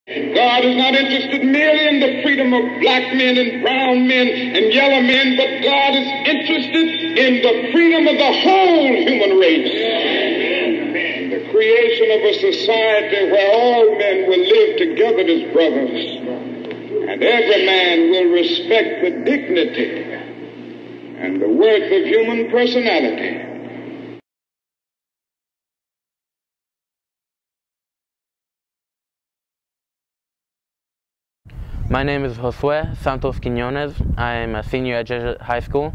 God is not interested merely in the freedom of black men and brown men and yellow men, but God is interested in the freedom of the whole human race. Amen. The creation of a society where all men will live together as brothers, and every man will respect the dignity and the worth of human personality. My name is Josue Santos Quiñones. I am a senior at Jesuit High School,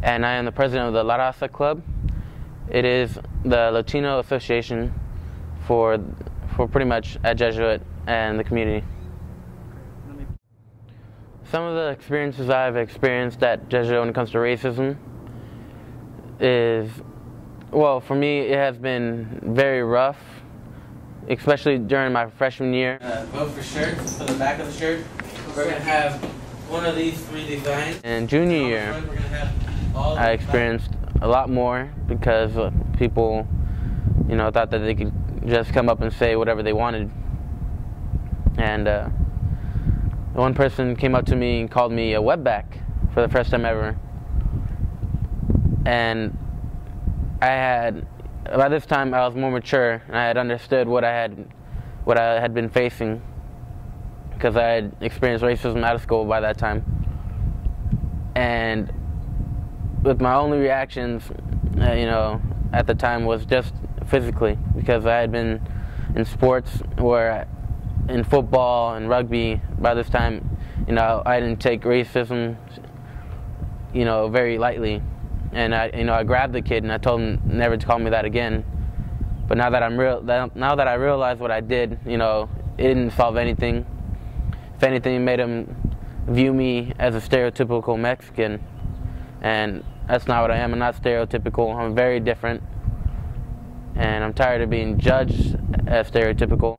and I am the president of the La Raza Club. It is the Latino association for pretty much at Jesuit and the community. Some of the experiences I've experienced at Jesuit when it comes to racism is, well, for me it has been very rough, especially during my freshman year. Vote for shirts, for the back of the shirt. We're going to have one of these three designs. And junior year, we're gonna have all I experienced a lot more because people, thought that they could just come up and say whatever they wanted. And one person came up to me and called me a wetback for the first time ever. And by this time I was more mature and I had understood what I had been facing, because I had experienced racism out of school by that time. And with my only reactions, at the time was just physically, because I had been in sports where, in football and rugby, by this time, I didn't take racism, very lightly. And I grabbed the kid and I told him never to call me that again. But now that I realized what I did, it didn't solve anything. If anything, it made him view me as a stereotypical Mexican, and that's not what I am. I'm not stereotypical. I'm very different, and I'm tired of being judged as stereotypical.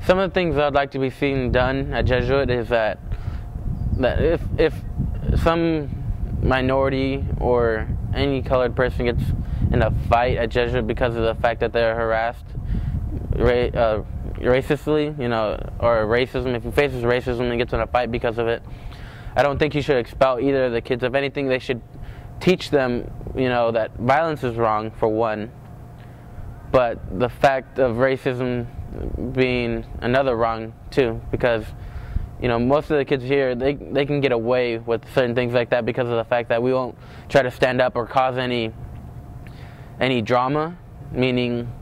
Some of the things I'd like to be seen done at Jesuit is that if some minority or any colored person gets in a fight at Jesuit because of the fact that they're harassed racistly, or racism, if he faces racism and gets in a fight because of it, I don't think you should expel either of the kids. If anything, they should teach them, that violence is wrong, for one, but the fact of racism being another wrong too, because most of the kids here, they can get away with certain things like that because of the fact that we won't try to stand up or cause any drama, meaning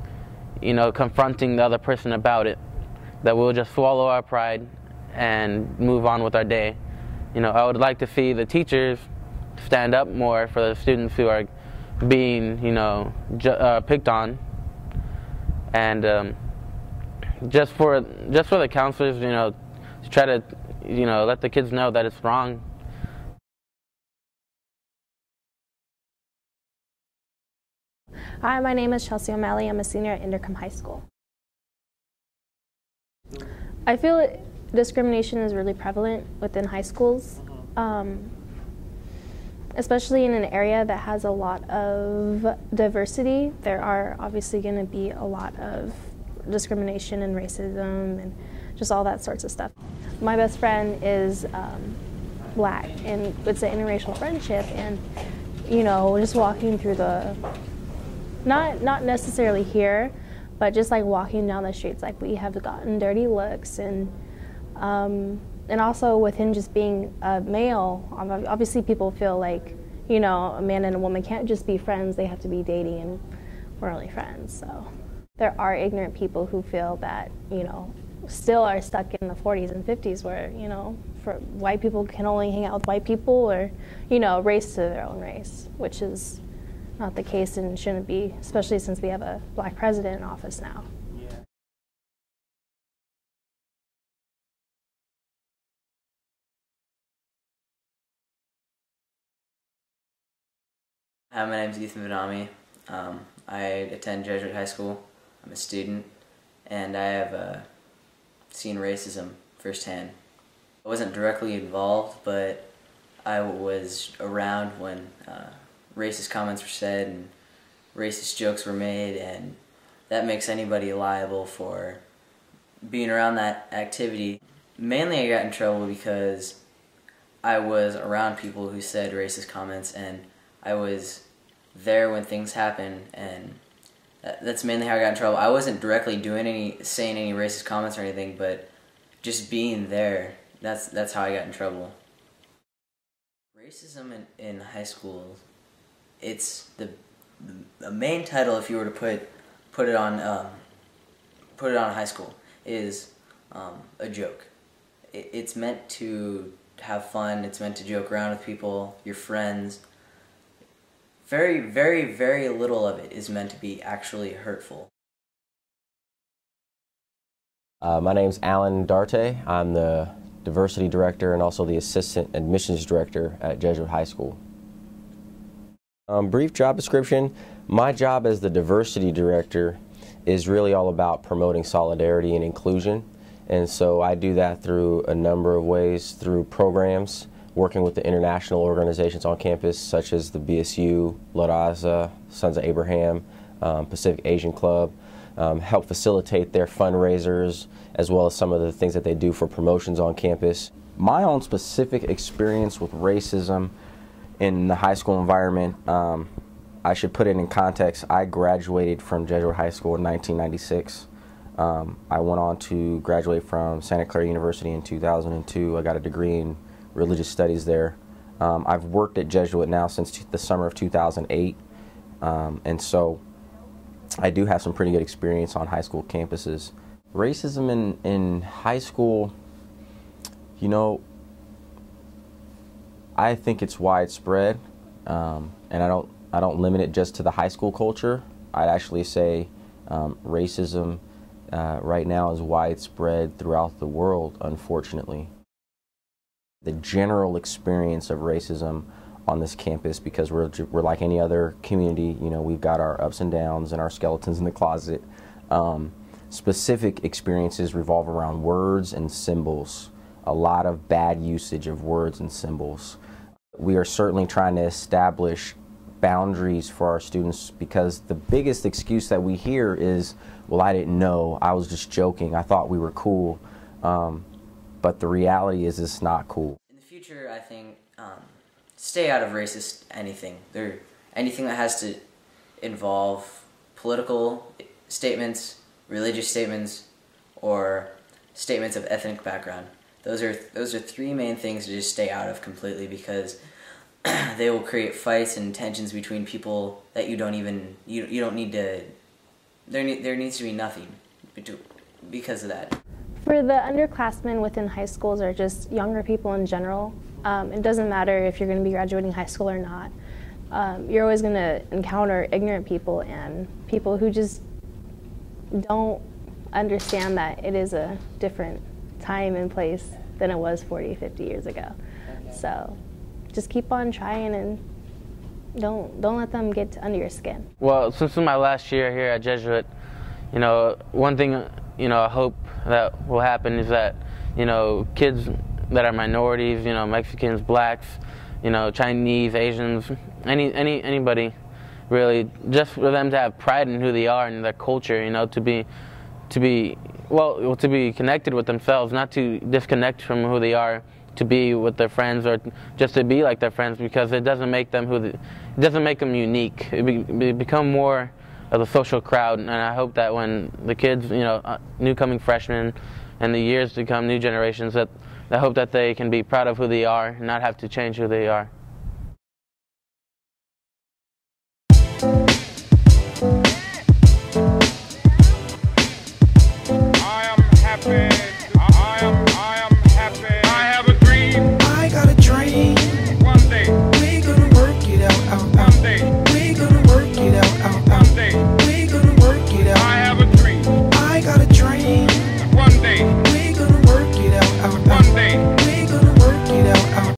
confronting the other person about it, that we'll just swallow our pride and move on with our day. I would like to see the teachers stand up more for the students who are being, picked on, and just for the counselors, to try to, let the kids know that it's wrong. Hi, my name is Chelsea O'Malley. I'm a senior at Intercom High School. I feel discrimination is really prevalent within high schools, especially in an area that has a lot of diversity. There are obviously going to be a lot of discrimination and racism and just all that sorts of stuff. My best friend is black, and it's an interracial friendship, and just walking through the not necessarily here, but just like walking down the streets, like we have gotten dirty looks, and also with him just being a male, obviously people feel like a man and a woman can't just be friends, they have to be dating, and we're only friends. So there are ignorant people who feel that still are stuck in the 40s and 50s where for white people can only hang out with white people, or race to their own race, which is not the case and shouldn't be, especially since we have a black president in office now. Yeah. Hi, my name is Ethan Vadami. I attend Jesuit High School. I'm a student, and I have seen racism firsthand. I wasn't directly involved, but I was around when racist comments were said and racist jokes were made, and that makes anybody liable for being around that activity. Mainly I got in trouble because I was around people who said racist comments, and I was there when things happened, and that's mainly how I got in trouble. I wasn't directly saying any racist comments or anything, but just being there, that's how I got in trouble. Racism in high school, it's the main title, if you were to put it on high school, is a joke. It's meant to have fun. It's meant to joke around with people, your friends. Very, very, very little of it is meant to be actually hurtful. My name's Alan Darte. I'm the Diversity Director and also the Assistant Admissions Director at Jesuit High School. Brief job description. My job as the Diversity Director is really all about promoting solidarity and inclusion. And so I do that through a number of ways, through programs, working with the international organizations on campus, such as the BSU, La Raza, Sons of Abraham, Pacific Asian Club, help facilitate their fundraisers, as well as some of the things that they do for promotions on campus. My own specific experience with racism in the high school environment, I should put it in context. I graduated from Jesuit High School in 1996. I went on to graduate from Santa Clara University in 2002. I got a degree in religious studies there. I've worked at Jesuit now since the summer of 2008, and so I do have some pretty good experience on high school campuses. Racism in high school, you know, I think it's widespread, and I don't limit it just to the high school culture. I'd actually say racism right now is widespread throughout the world, unfortunately. The general experience of racism on this campus, because we're like any other community, you know, we've got our ups and downs and our skeletons in the closet. Specific experiences revolve around words and symbols. A lot of bad usage of words and symbols. We are certainly trying to establish boundaries for our students, because the biggest excuse that we hear is, well, I didn't know, I was just joking, I thought we were cool. But the reality is it's not cool. In the future, I think stay out of racist anything. Anything that has to involve political statements, religious statements, or statements of ethnic background. Those are three main things to just stay out of completely, because they will create fights and tensions between people that you don't need to. There needs to be nothing because of that. For the underclassmen within high schools, or just younger people in general, it doesn't matter if you're going to be graduating high school or not. You're always going to encounter ignorant people and people who just don't understand that it is a different time and place than it was 40, 50 years ago. So just keep on trying and don't let them get under your skin. Well, since this is my last year here at Jesuit, you know, one thing, you know, I hope that will happen is that, you know, kids that are minorities, you know, Mexicans, blacks, you know, Chinese, Asians, anybody, really, just for them to have pride in who they are and their culture, you know, to be connected with themselves, not to disconnect from who they are, to be with their friends or just to be like their friends, because it doesn't make them it doesn't make them unique. It become more of the social crowd, and I hope that when the kids, you know, new coming freshmen and the years to come, new generations, that I hope that they can be proud of who they are and not have to change who they are.